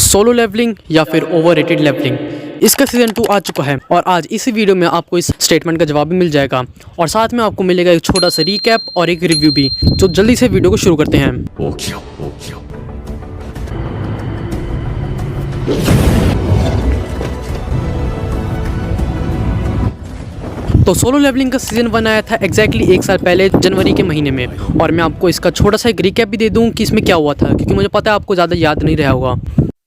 Solo levelling या फिर overrated levelling, इसका सीज़न 2 आ चुका है और आज इसी वीडियो में आपको इस स्टेटमेंट का जवाब भी मिल जाएगा और साथ में आपको मिलेगा एक छोटा सा रीकैप और एक रिव्यू भी। तो जल्दी से वीडियो को शुरू करते हैं। तो सोलो लेवलिंग का सीज़न 1 आया था एग्जैक्टली 1 साल पहले जनवरी के महीने में और मैं आपको इसका छोटा सा एक रिकैप भी दे दूं कि इसमें क्या हुआ था, क्योंकि मुझे पता है आपको ज़्यादा याद नहीं रहा होगा।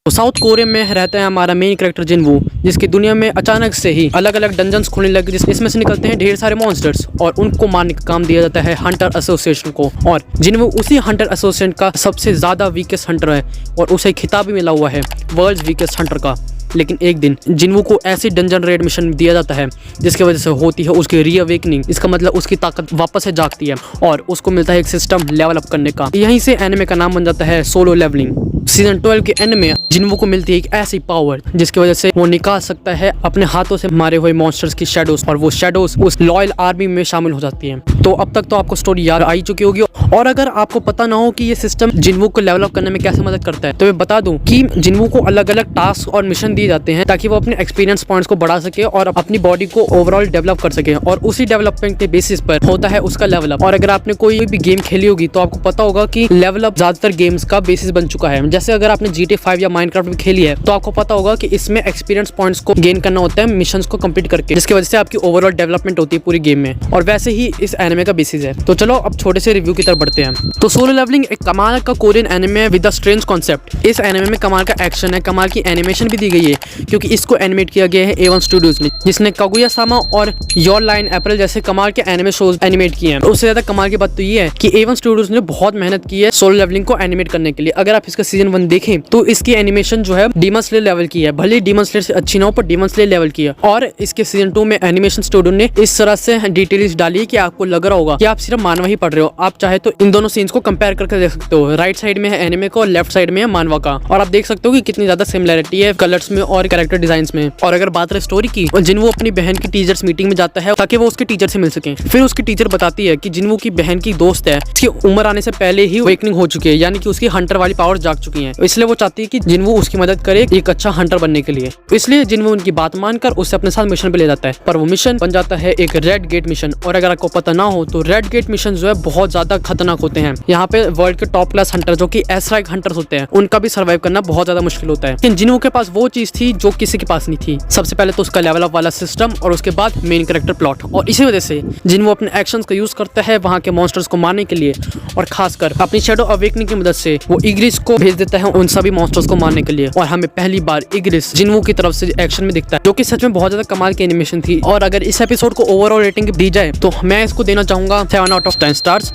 तो साउथ कोरिया में रहता है हमारा मेन कैरेक्टर जिनवू, जिसकी दुनिया में अचानक से ही अलग अलग डंजन्स खुलने लगे जिसमें से निकलते हैं ढेर सारे मॉन्स्टर्स और उनको मारने का काम दिया जाता है हंटर एसोसिएशन को। और जिनवू उसी हंटर एसोसिएशन का सबसे ज़्यादा वीकेस्ट हंटर है और उसे खिताब भी मिला हुआ है वर्ल्ड्स वीकेस्ट हंटर का। लेकिन एक दिन जिनवू को ऐसी डंजन रेड मिशन दिया जाता है जिसकी वजह से होती है उसकी रीअवेकनिंग। इसका मतलब उसकी ताकत वापस से जागती है और उसको मिलता है एक सिस्टम लेवल अप करने का। यहीं से एनिमे का नाम बन जाता है सोलो लेवलिंग। सीजन 12 के एंड में जिनवू को मिलती है एक ऐसी पावर जिसकी वजह से वो निकाल सकता है अपने हाथों से मारे हुए मॉन्स्टर्स की शैडोज और वो शैडोज उस लॉयल आर्मी में शामिल हो जाती हैं। तो अब तक तो आपको स्टोरी याद आई चुकी होगी और अगर आपको पता ना हो कि ये सिस्टम जिनवू को लेवल अप करने में कैसे मदद करता है तो मैं बता दूं कि जिनवू को अलग अलग टास्क और मिशन दिए जाते हैं ताकि वो अपने एक्सपीरियंस पॉइंट्स को बढ़ा सके और अपनी बॉडी को ओवरऑल डेवलप कर सके और उसी डेवलपमेंट के बेसिस पर होता है उसका लेवल अप। और अगर आपने कोई भी गेम खेली होगी तो आपको पता होगा कि लेवल अप ज्यादातर गेम्स का बेसिस बन चुका है। जैसे अगर आपने GTA 5 या माइनक्राफ्ट भी खेली है तो आपको पता होगा कि इसमें एक्सपीरियंस पॉइंट्स को गेन करना होता है मिशंस को कंप्लीट करके, जिसकी वजह से आपकी ओवरऑल डेवलपमेंट होती है पूरी गेम में। और वैसे ही इस एनिमे का बेसिस है। तो चलो अब छोटे से रिव्यू की तरफ बढ़ते हैं। तो सोलो लेवलिंग एक कमाल का कोरियन एनिमे है विद अ स्ट्रेंज कॉन्सेप्ट। इस एनिमे में कमाल का एक्शन है, कमाल की एनिमेशन भी दी गई है क्योंकि इसको एनिमेट किया गया है A1 स्टूडियोज ने, जिसने कागुया-सामा और योर लाइन अप्रैल जैसे कमाल के एनिमे शोज एनिमेट किए हैं। उससे ज्यादा कमाल की बात तो ये है कि A1 स्टूडियोज ने बहुत मेहनत की है सोलो लेवलिंग को एनिमेट करने के लिए। अगर आप इसका सीजन 1 देखें तो इसकी एनिमेशन जो है डीमन स्लेयर लेवल की है, भले डीमन स्लेयर से अच्छी ना हो पर डीमन स्लेयर लेवल की है। और इसके सीजन 2 में एनिमेशन स्टूडियो ने इस तरह से डिटेल्स डाली है कि आपको लग रहा होगा कि आप सिर्फ मानवा ही पढ़ रहे हो। आप चाहे तो इन दोनों सीन्स को कंपेयर करके देख सकते हो। राइट साइड में है एनिमे का और लेफ्ट साइड में है मानवा का, और आप देख सकते हो कि कितनी ज्यादा सिमिलरिटी है कलर्स में और कैरेक्टर डिजाइन में। और अगर बात रहे स्टोरी की, जिनवू अपनी बहन की टीचर्स मीटिंग में जाता है ताकि वो उसके टीचर से मिल सके। फिर उसकी टीचर बताती है कि जिनवू की बहन की दोस्त है, उसकी उम्र आने से पहले ही अवेकनिंग हो चुकी है, यानी कि उसकी हंटर वाली पावर जाग चुकी है। इसलिए वो चाहती है कि जिनवू उसकी मदद करे एक अच्छा हंटर बनने के लिए। इसलिए जिनवू उनकी बात मानकर उसे अपने साथ मिशन पे ले जाता है, पर वो मिशन बन जाता है एक रेड गेट मिशन। और अगर आपको पता ना हो तो रेड गेट मिशन जो है बहुत ज्यादा खतरनाक होते हैं। यहाँ पे वर्ल्ड के टॉप क्लास हंटर जो कि एस रैंक हंटर्स होते हैं उनका भी सर्वाइव करना बहुत ज्यादा मुश्किल होता है। लेकिन जिनवू के पास वो चीज थी जो किसी के पास नहीं थी। सबसे पहले तो उसका लेवल अप वाला सिस्टम और उसके बाद मेन कैरेक्टर प्लॉट। और इसी वजह से जिनवू अपने एक्शंस का यूज करता है वहाँ के मॉन्स्टर्स को मारने के लिए और खासकर अपनी शैडो अवेकनिंग की मदद से वो इग्रिस को भेज देता है उन सभी मॉन्स्टर्स को मारने के लिए। और हमें पहली बार इग्रिस जिनवू की तरफ से एक्शन में दिखता है, जो कि सच में बहुत ज्यादा कमाल की एनिमेशन थी। और अगर इस एपिसोड को ओवरऑल रेटिंग दी जाए तो मैं इसको देना चाहूंगा 7 आउट ऑफ 10 स्टार्स।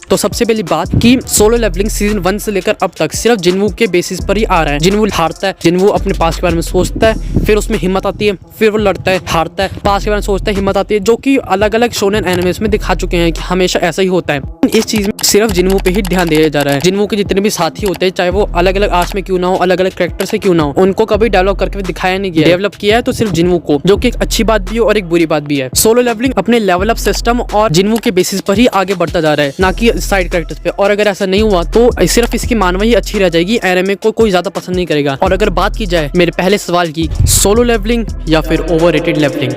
तो सबसे पहली बात कि सोलो लेवलिंग सीजन 1 से लेकर अब तक सिर्फ जिनवू के बेसिस पर ही आ रहा है। जिनवू हारता है, जिनवू अपने पास के बारे में सोचता है, फिर उसमें हिम्मत आती है, फिर वो लड़ता है, हारता है, पास के बारे में सोचता है, हिम्मत आती है, जो कि अलग अलग शोनेन एनिमेस में दिखा चुके हैं कि हमेशा ऐसा ही होता है। इस चीज में सिर्फ जिनवू पे ही ध्यान दिया जा रहा है। जिनवू के जितने भी साथी होते हैं, चाहे वो अलग अलग आर्ट्स में क्यों ना हो, अलग अलग कैरेक्टर से क्यों ना हो, उनको कभी डेवलप करके दिखाया नहीं गया। डेवलप किया है तो सिर्फ जिनवू को, जो कि एक अच्छी बात भी है और एक बुरी बात भी है। सोलो लेवलिंग अपने लेवल अप सिस्टम और जिनवू के बेसिस पर ही आगे बढ़ता जा रहा है, ना कि साइड कैरेक्टर्स पे। और अगर ऐसा नहीं हुआ तो सिर्फ इसकी मानवा ही अच्छी रह जाएगी, एनिमे को कोई ज्यादा पसंद नहीं करेगा। और अगर बात की जाए मेरे पहले सवाल की, सोलो लेवलिंग या फिर ओवररेटेड लेवलिंग,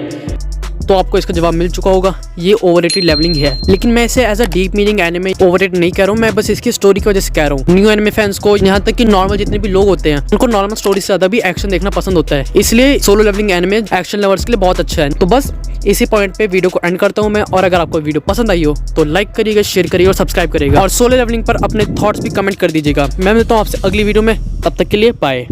तो आपको इसका जवाब मिल चुका होगा, ये ओवररेटेड लेवलिंग है। लेकिन मैं इसे as a deep meaning anime overrated नहीं कह रहा हूँ, मैं बस इसकी स्टोरी की वजह से कह रहा हूँ। न्यू एनिमे फैंस को, यहाँ तक कि नॉर्मल जितने भी लोग होते हैं उनको नॉर्मल स्टोरी से ज्यादा भी एक्शन देखना पसंद होता है, इसलिए solo leveling anime action lovers के लिए बहुत अच्छा है। तो बस इसी पॉइंट पे वीडियो को एंड करता हूँ मैं। और अगर आपको वीडियो पसंद आई हो तो लाइक करिएगा, शेयर करिएगा और सब्सक्राइब करिएगा। और सोलो लेवलिंग पर अपने थॉट्स भी कमेंट कर दीजिएगा। मैं मिलता हूँ आपसे अगली वीडियो में, तब तक के लिए बाय।